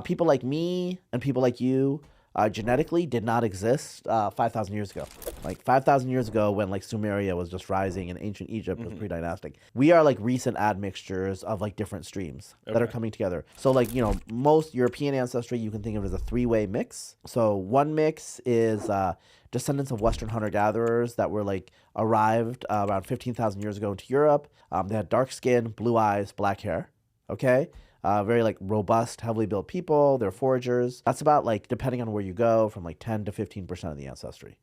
People like me and people like you genetically did not exist 5,000 years ago. Like 5,000 years ago when like Sumeria was just rising and ancient Egypt was pre-dynastic. We are like recent admixtures of like different streams that are coming together. So like, most European ancestry you can think of as a three-way mix. So one mix is descendants of Western hunter-gatherers that were like arrived around 15,000 years ago into Europe. They had dark skin, blue eyes, black hair. Okay? Very like robust, heavily built people. They're foragers. That's about like, depending on where you go, from like 10 to 15% of the ancestry.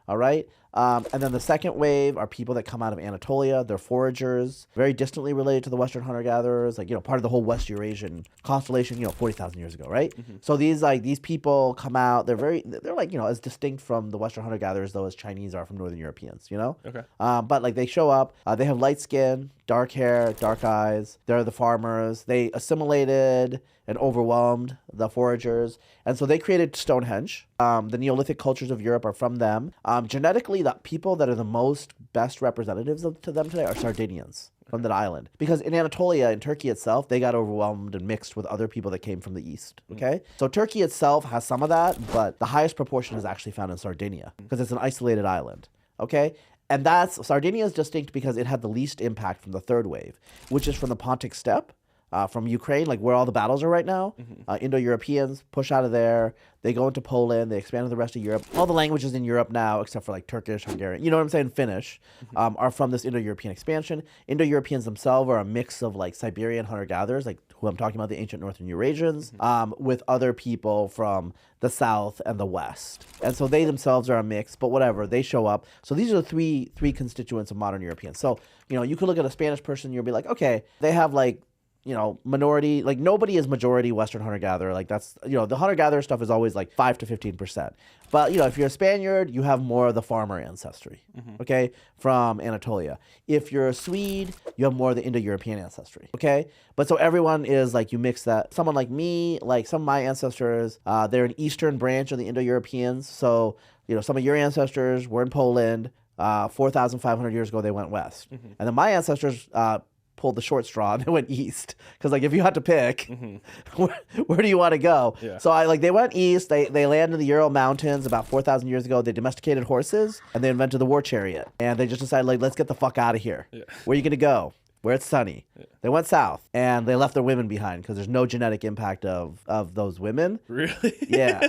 All right. And then the second wave are people that come out of Anatolia. They're foragers, very distantly related to the Western hunter-gatherers, like, part of the whole West Eurasian constellation, 40,000 years ago, right? So these people come out, they're like, as distinct from the Western hunter-gatherers, though, as Chinese are from Northern Europeans, Okay. But like they show up, they have light skin, dark hair, dark eyes. They're the farmers. They assimilated and overwhelmed the foragers. And so they created Stonehenge. The Neolithic cultures of Europe are from them. Genetically, the people that are the most best representatives to them today are Sardinians from that island. Because in Anatolia, in Turkey itself, they got overwhelmed and mixed with other people that came from the east, okay? So Turkey itself has some of that, but the highest proportion is actually found in Sardinia because it's an isolated island, okay? And Sardinia is distinct because it had the least impact from the third wave, which is from the Pontic Steppe, from Ukraine, like where all the battles are right now. Indo-Europeans push out of there. They go into Poland. They expand to the rest of Europe. All the languages in Europe now, except for like Turkish, Hungarian, you know what I'm saying, Finnish, are from this Indo-European expansion. Indo-Europeans themselves are a mix of like Siberian hunter-gatherers, like who I'm talking about, the ancient Northern Eurasians, with other people from the south and the west. And so they themselves are a mix, but whatever, they show up. So these are the three constituents of modern Europeans. So, you could look at a Spanish person, you'll be like, okay, they have like, minority, like nobody is majority Western hunter-gatherer. Like that's, the hunter-gatherer stuff is always like 5 to 15%. But, if you're a Spaniard, you have more of the farmer ancestry, okay, from Anatolia. If you're a Swede, you have more of the Indo-European ancestry, okay? But so everyone is like, you mix that. Someone like me, like some of my ancestors, they're an eastern branch of the Indo-Europeans. So, some of your ancestors were in Poland. 4,500 years ago, they went west. And then my ancestors pulled the short straw and they went east, because like if you had to pick, where do you want to go? So they went east. They landed in the Ural Mountains about 4,000 years ago. They domesticated horses and they invented the war chariot, and they just decided, like, let's get the fuck out of here. Where are you gonna go? Where it's sunny. They went south and they left their women behind because there's no genetic impact of those women. Really? Yeah.